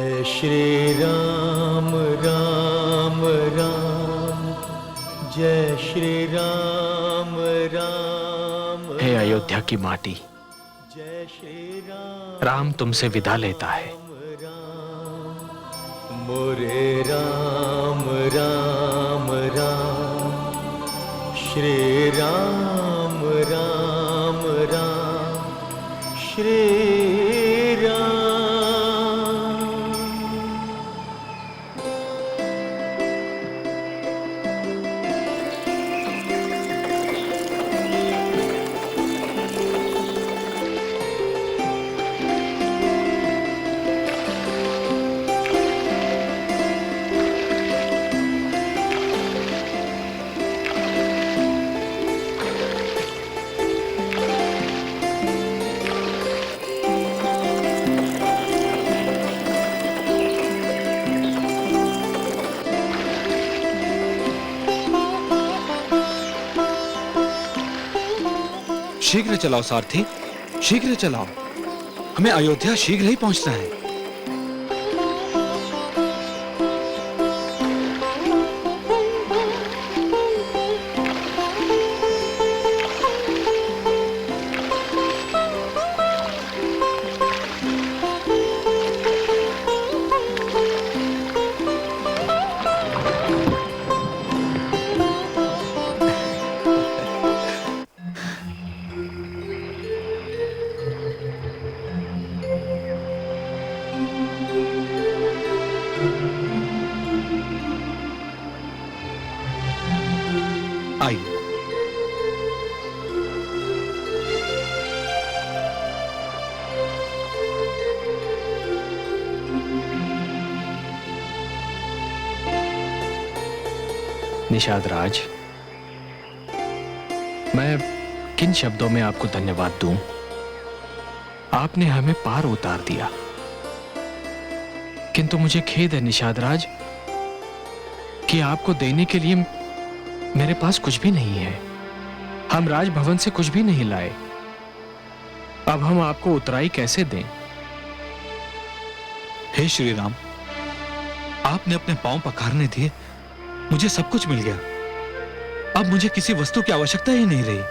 जय श्री राम राम राम, जय श्री राम राम। हे अयोध्या की माटी, जय श्री राम तुमसे विदा लेता है। मोरे राम राम राम, श्री राम राम राम, श्री राम। शीघ्र चलाओ सारथी, शीघ्र चलाओ, हमें अयोध्या शीघ्र ही पहुंचना है। आइए। निषाद राज, मैं किन शब्दों में आपको धन्यवाद दूं? आपने हमें पार उतार दिया। किंतु मुझे खेद है निषाद राज कि आपको देने के लिए मेरे पास कुछ भी नहीं है। हम राजभवन से कुछ भी नहीं लाए। अब हम आपको उतराई कैसे दें? हे श्री राम, आपने अपने पांव पखारने दिए, मुझे सब कुछ मिल गया। अब मुझे किसी वस्तु की आवश्यकता ही नहीं रही।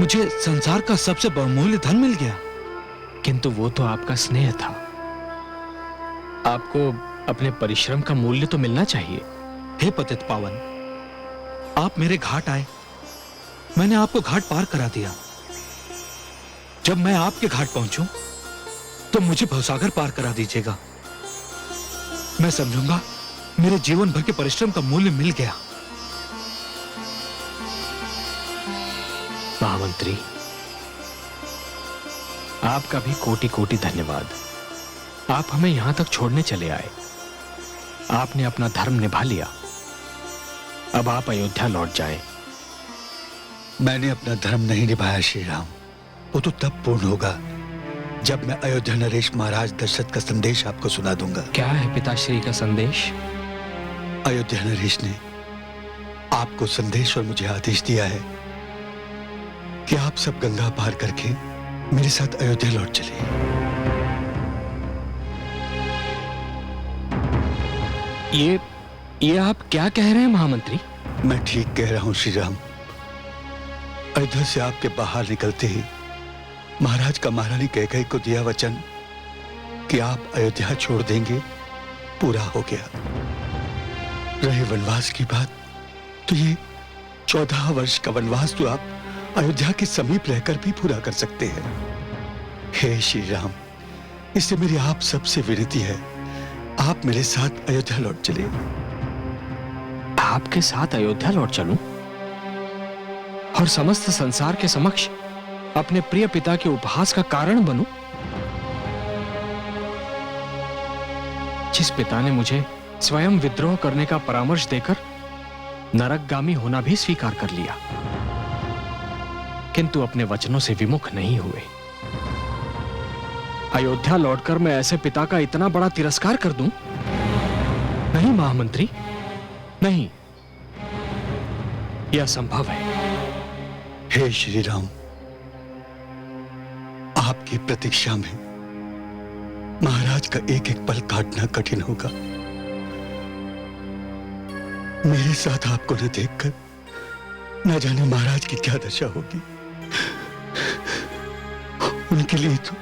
मुझे संसार का सबसे बहुमूल्य धन मिल गया। किंतु वो तो आपका स्नेह था। आपको अपने परिश्रम का मूल्य तो मिलना चाहिए। हे पतित पावन, आप मेरे घाट आए, मैंने आपको घाट पार करा दिया। जब मैं आपके घाट पहुंचूं, तो मुझे भवसागर पार करा दीजिएगा। मैं समझूंगा मेरे जीवन भर के परिश्रम का मूल्य मिल गया। महामंत्री, आपका भी कोटि कोटि धन्यवाद। आप हमें यहां तक छोड़ने चले आए। आपने अपना धर्म निभा लिया। अब आप अयोध्या लौट जाएं। मैंने अपना धर्म नहीं निभाया श्री राम। वो तो तब पूर्ण होगा जब मैं अयोध्या नरेश महाराज दशरथ का संदेश आपको सुना दूंगा। क्या है पिताश्री का संदेश? अयोध्या नरेश ने आपको संदेश और मुझे आदेश दिया है कि आप सब गंगा पार करके मेरे साथ अयोध्या लौट चलिए। ये आप क्या कह रहे हैं महामंत्री? मैं ठीक कह रहा हूं श्री राम। अयोध्या से आपके बाहर निकलते ही महाराज का महारानी कैकेयी को दिया वचन कि आप अयोध्या छोड़ देंगे पूरा हो गया। रहे वनवास की बात, तो ये 14 वर्ष का वनवास तो आप अयोध्या के समीप रहकर भी पूरा कर सकते हैं। हे श्री राम, इससे मेरी आप सबसे विनती है, आप मेरे साथ अयोध्या लौट चलिए। आपके साथ अयोध्या लौट चलूं और समस्त संसार के समक्ष अपने प्रिय पिता के उपहास का कारण बनूं? जिस पिता ने मुझे स्वयं विद्रोह करने का परामर्श देकर नरकगामी होना भी स्वीकार कर लिया, किंतु अपने वचनों से विमुख नहीं हुए। अयोध्या लौटकर मैं ऐसे पिता का इतना बड़ा तिरस्कार कर दूं? नहीं महामंत्री, नहीं, यह असंभव है। हे श्री राम, आपकी प्रतीक्षा में महाराज का एक एक पल काटना कठिन होगा। मेरे साथ आपको न देखकर न जाने महाराज की क्या दशा होगी। उनके लिए तो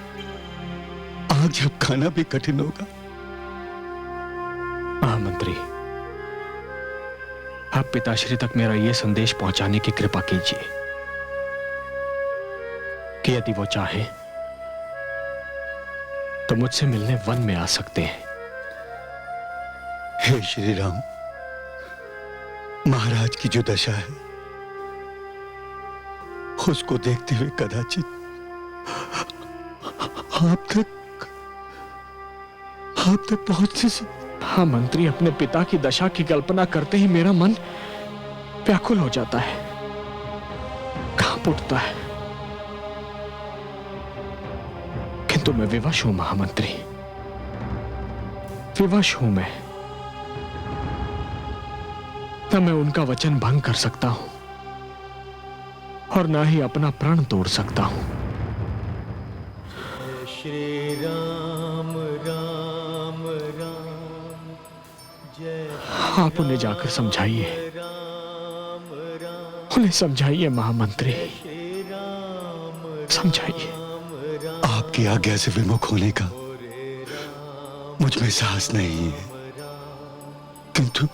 आग जब खाना भी कठिन होगा। महामंत्री, आप पिताश्री तक मेरा यह संदेश पहुंचाने की कृपा कीजिए कि यदि वो चाहे तो मुझसे मिलने वन में आ सकते हैं। हे श्री राम, महाराज की जो दशा है उसको देखते हुए कदाचित आप तक पहुंचने से। हाँ मंत्री, अपने पिता की दशा की कल्पना करते ही मेरा मन व्याकुल हो जाता है, कांप उठता है। किंतु मैं विवश हूं महामंत्री, विवश हूं मैं। न मैं उनका वचन भंग कर सकता हूं और ना ही अपना प्राण तोड़ सकता हूं। श्री राम राम राम जय आप उन्हें जाकर समझाइए, राम राम उन्हें समझाइए महामंत्री, श्री राम समझाइए। आपकी आज्ञा से विमुख होने का मुझ में साहस नहीं है, किंतु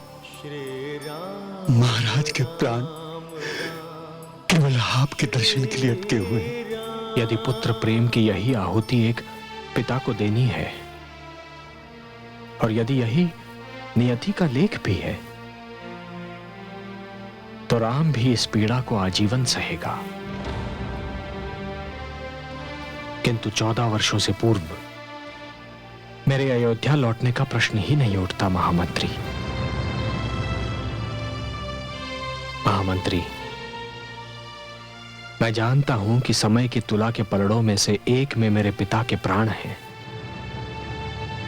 महाराज के प्राण केवल आपके दर्शन के लिए अटके हुए हैं। यदि पुत्र प्रेम की यही आहुति एक पिता को देनी है और यदि यही नियति का लेख भी है तो राम भी इस पीड़ा को आजीवन सहेगा। किंतु 14 वर्षों से पूर्व मेरे अयोध्या लौटने का प्रश्न ही नहीं उठता महामंत्री। महामंत्री, मैं जानता हूं कि समय की तुला के पलड़ों में से एक में मेरे पिता के प्राण हैं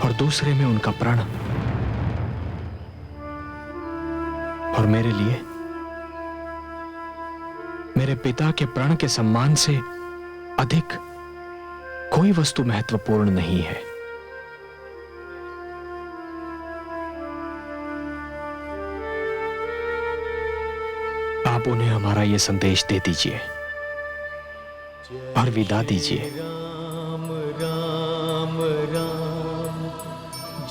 और दूसरे में उनका प्रण। और मेरे लिए मेरे पिता के प्राण के सम्मान से अधिक कोई वस्तु महत्वपूर्ण नहीं है। आप उन्हें हमारा यह संदेश दे दीजिए और विदा दीजिए। राम राम राम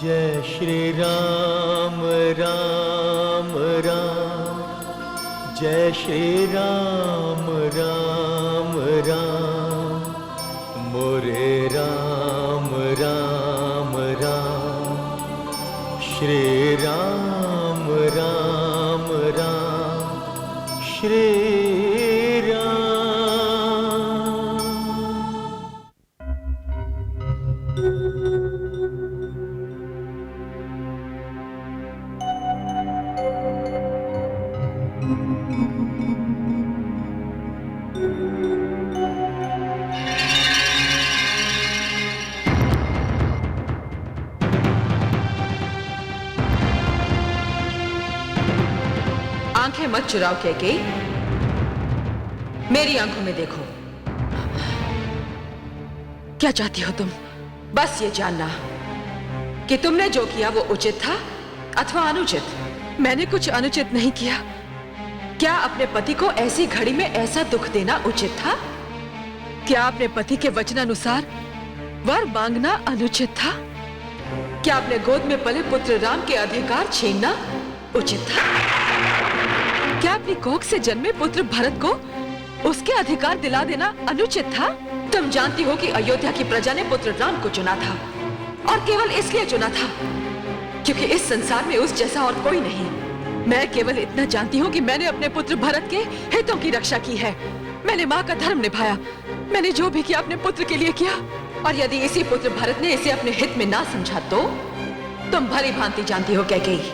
जय श्री राम राम राम जय श्री राम राम राम मोरे राम राम राम श्री राम राम राम श्री राम। आंखें मत चुराओ कैकेयी, मेरी आंखों में देखो। क्या चाहती हो तुम? बस ये जानना कि तुमने जो किया वो उचित था अथवा अनुचित। मैंने कुछ अनुचित नहीं किया। क्या अपने पति को ऐसी घड़ी में ऐसा दुख देना उचित था? क्या अपने पति के वचनानुसार वर मांगना अनुचित था? क्या अपने गोद में पले पुत्र राम के अधिकार छीनना उचित था? क्या अपनी कोख से जन्मे पुत्र भरत को उसके अधिकार दिला देना अनुचित था? तुम जानती हो कि अयोध्या की प्रजा ने पुत्र राम को चुना था और केवल इसलिए चुना था क्योंकि इस संसार में उस जैसा और कोई नहीं। मैं केवल इतना जानती हूँ कि मैंने अपने पुत्र भरत के हितों की रक्षा की है। मैंने माँ का धर्म निभाया। मैंने जो भी किया अपने पुत्र के लिए किया। और यदि इसी पुत्र भरत ने इसे अपने हित में ना समझा तो तुम भली भांति जानती हो कैकेयी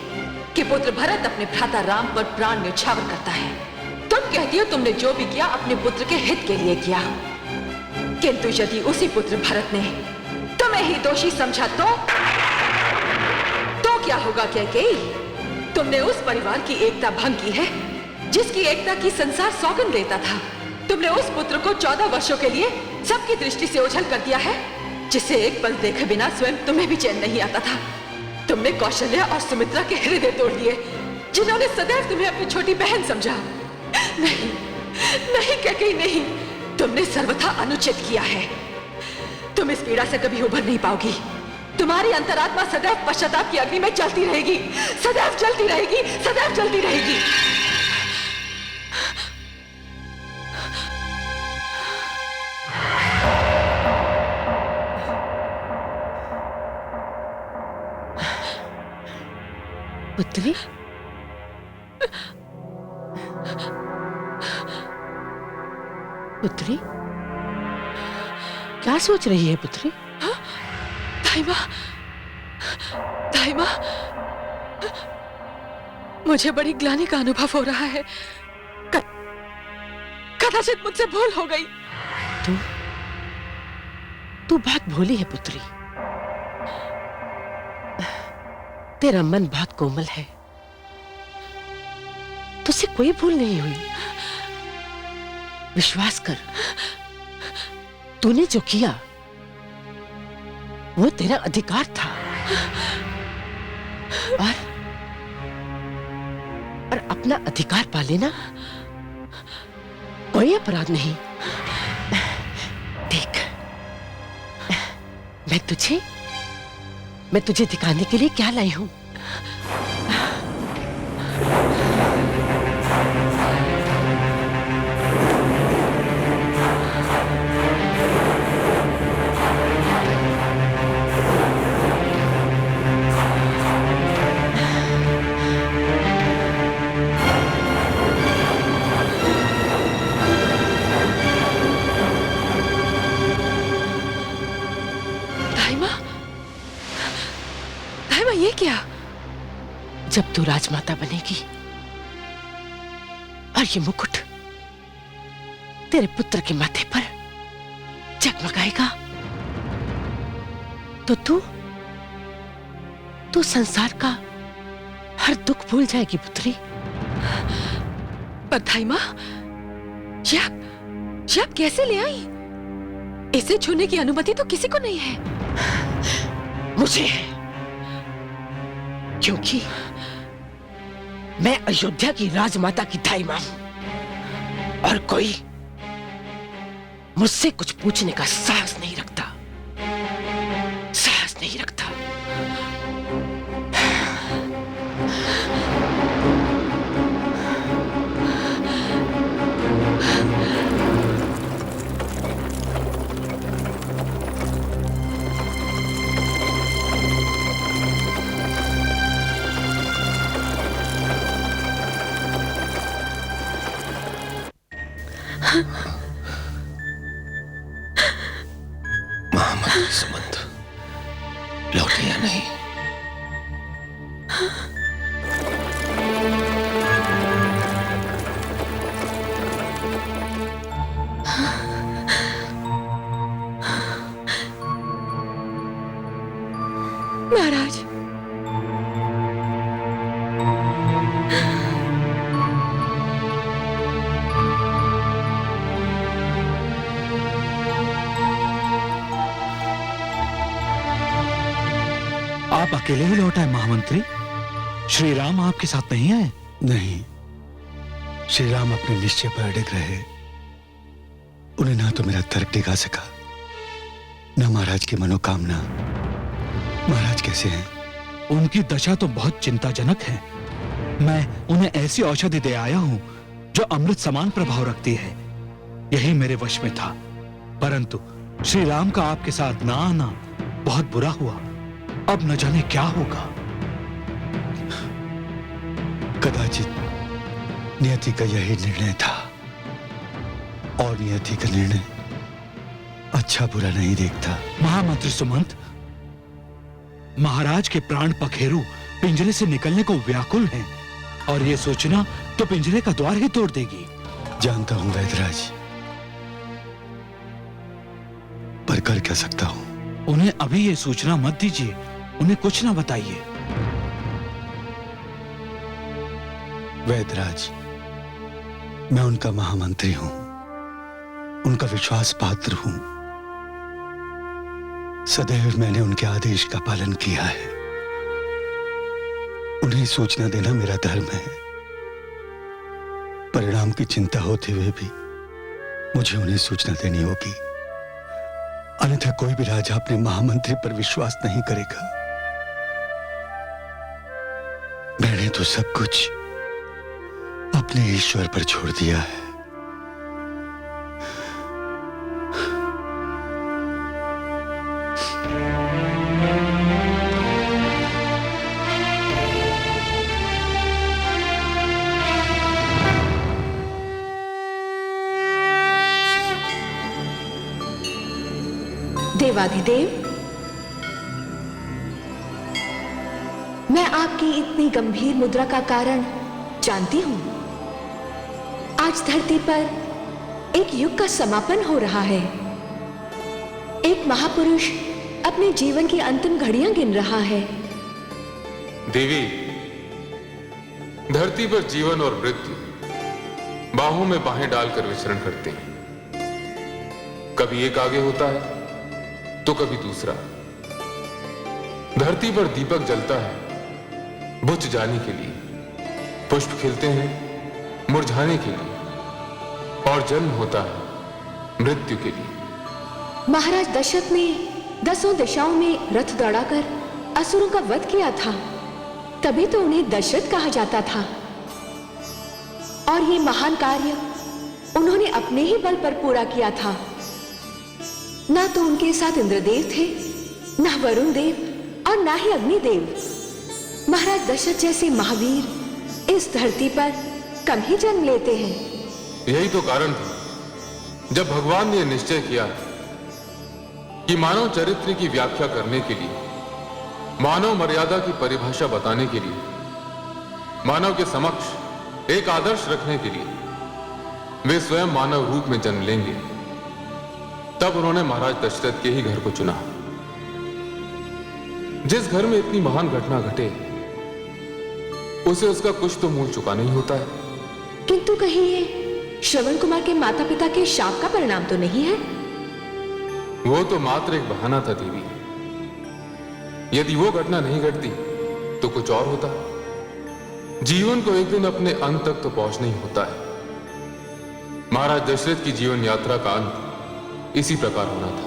कि पुत्र भरत अपने भ्राता राम पर प्राण न्यौछावर करता है। तुम कहती हो तुमने जो भी किया अपने पुत्र के हित के लिए किया, किंतु यदि उसी पुत्र भरत ने तुम्हें ही दोषी समझा तो क्या होगा कैकेयी? तुमने उस परिवार की एकता भंग की है जिसकी एकता की संसार सौगंध लेता था। तुमने उस पुत्र को 14 वर्षों के लिए सबकी दृष्टि से ओझल कर दिया है जिसे एक पल देखे बिना स्वयं तुम्हें भी चैन नहीं आता था। तुमने कौशल्या और सुमित्रा के हृदय तोड़ दिए, जिन्होंने सदैव तुम्हें अपनी छोटी बहन समझा। नहीं, नहीं कैकेयी, नहीं, तुमने सर्वथा अनुचित किया है। तुम इस पीड़ा से कभी उभर नहीं पाओगी। तुम्हारी अंतरात्मा सदैव पश्चाताप की अग्नि में जलती रहेगी, सदैव जलती रहेगी, सदैव जलती रहेगी। पुत्री, पुत्री, क्या सोच रही है पुत्री? दाई माँ, दाई माँ, मुझे बड़ी ग्लानि का अनुभव हो रहा है। कदाचित मुझसे भूल हो गई। तू बहुत भोली है पुत्री। तेरा मन बहुत कोमल है, तुझसे कोई भूल नहीं हुई। विश्वास कर, तूने जो किया वो तेरा अधिकार था, और अपना अधिकार पा लेना कोई अपराध नहीं। देख, मैं तुझे दिखाने के लिए क्या लाई हूं। ये क्या? जब तू राजमाता बनेगी और ये मुकुट तेरे पुत्र के माथे पर जगमगाएगा, तो तू संसार का हर दुख भूल जाएगी पुत्री। पर दाई माँ, ये आप कैसे ले आई? इसे छूने की अनुमति तो किसी को नहीं है। मुझे है, क्योंकि मैं अयोध्या की राजमाता की दाई मां हूं, और कोई मुझसे कुछ पूछने का साहस नहीं रखता, साहस नहीं रखता। महामंत्री सुमंत लौटे या नहीं? महाराज, आप अकेले ही लौट आए महामंत्री? श्री राम आपके साथ नहीं आए? नहीं, श्री राम अपने निश्चय पर अड़िग रहे। उन्हें ना तो मेरा तर्क दिखा सका, ना महाराज की मनोकामना। महाराज कैसे हैं? उनकी दशा तो बहुत चिंताजनक है। मैं उन्हें ऐसी औषधि दे आया हूं जो अमृत समान प्रभाव रखती है। यही मेरे वश में था, परंतु श्री राम का आपके साथ ना आना बहुत बुरा हुआ। अब न जाने क्या होगा। कदाचित नियति का यही निर्णय था, और नियति का निर्णय अच्छा बुरा नहीं देखता। महामंत्री सुमंत, महाराज के प्राण पखेरु पिंजरे से निकलने को व्याकुल हैं, और ये सोचना तो पिंजरे का द्वार ही तोड़ देगी। जानता हूं वैद्यराज, पर कर क्या सकता हूं? उन्हें अभी ये सूचना मत दीजिए, उन्हें कुछ ना बताइए। वैद्यराज, मैं उनका महामंत्री हूं, उनका विश्वास पात्र हूं। सदैव मैंने उनके आदेश का पालन किया है। उन्हें सूचना देना मेरा धर्म है। परिणाम की चिंता होते हुए भी मुझे उन्हें सूचना देनी होगी, अन्यथा कोई भी राजा अपने महामंत्री पर विश्वास नहीं करेगा। मैंने तो सब कुछ अपने ईश्वर पर छोड़ दिया है। देवाधिदेव, मैं आपकी इतनी गंभीर मुद्रा का कारण जानती हूं। आज धरती पर एक युग का समापन हो रहा है। एक महापुरुष अपने जीवन की अंतिम घड़ियां गिन रहा है। देवी, धरती पर जीवन और मृत्यु बाहों में बाहें डालकर विचरण करते हैं। कभी एक आगे होता है तो कभी दूसरा। धरती पर दीपक जलता है बुझ जाने के लिए, पुष्प खिलते हैं मुरझाने के लिए, और जन्म होता है मृत्यु के लिए। महाराज दशरथ ने 10 दिशाओं में रथ दौड़ाकर असुरों का वध किया था, तभी तो उन्हें दशरथ कहा जाता था। और ये महान कार्य उन्होंने अपने ही बल पर पूरा किया था। ना तो उनके साथ इंद्रदेव थे, ना वरुण देव और ना ही अग्निदेव। महाराज दशरथ जैसे महावीर इस धरती पर कम ही जन्म लेते हैं। यही तो कारण था जब भगवान ने निश्चय किया कि मानव चरित्र की व्याख्या करने के लिए, मानव मर्यादा की परिभाषा बताने के लिए, मानव के समक्ष एक आदर्श रखने के लिए वे स्वयं मानव रूप में जन्म लेंगे। तब उन्होंने महाराज दशरथ के ही घर को चुना। जिस घर में इतनी महान घटना घटे उसे उसका कुछ तो मूल चुका नहीं होता है। किंतु कहीं ये श्रवण कुमार के माता पिता के शाप का परिणाम तो नहीं है? वो तो मात्र एक बहाना था देवी। यदि वो घटना नहीं घटती तो कुछ और होता। जीवन को एक दिन अपने अंत तक तो पहुंचना ही होता है। महाराज दशरथ की जीवन यात्रा का अंत इसी प्रकार होना था।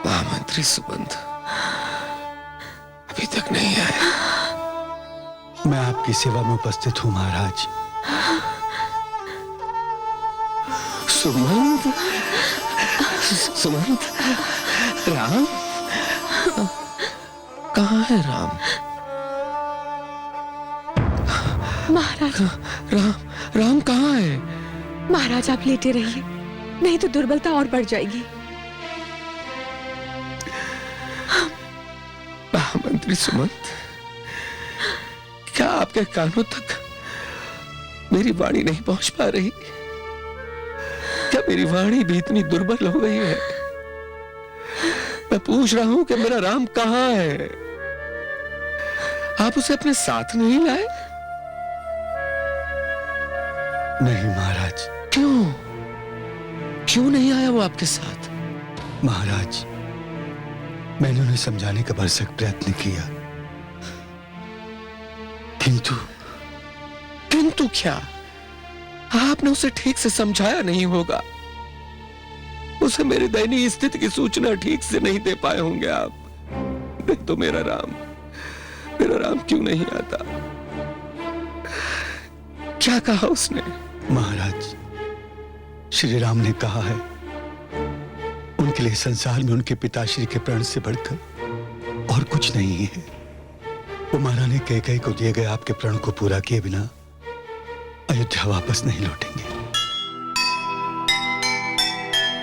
महामंत्री सुबंध अभी तक नहीं आया। मैं आपकी सेवा में उपस्थित हूं महाराज। सुमंत, सुमंत, राम कहाँ है? राम, महाराज, राम कहाँ है? महाराज आप लेटे रहिए, नहीं तो दुर्बलता और बढ़ जाएगी। महामंत्री सुमंत, क्या आपके कानों तक मेरी वाणी नहीं पहुंच पा रही? क्या मेरी वाणी भी इतनी दुर्बल हो गई है? मैं पूछ रहा हूं कि मेरा राम कहाँ है? आप उसे अपने साथ नहीं लाए? नहीं महाराज। क्यों नहीं आया वो आपके साथ? महाराज, मैंने उन्हें समझाने का भरसक प्रयत्न किया, किंतु क्या? आपने उसे ठीक से समझाया नहीं होगा। उसे मेरी दयनीय स्थिति की सूचना ठीक से नहीं दे पाए होंगे आप। नहीं तो मेरा राम क्यों नहीं आता? क्या कहा उसने? महाराज, श्री राम ने कहा है उनके लिए संसार में उनके पिताश्री के प्राण से बढ़कर और कुछ नहीं है। वो महारानी कैकेयी को दिए गए आपके प्रण को पूरा किए बिना अयोध्या वापस नहीं लौटेंगे।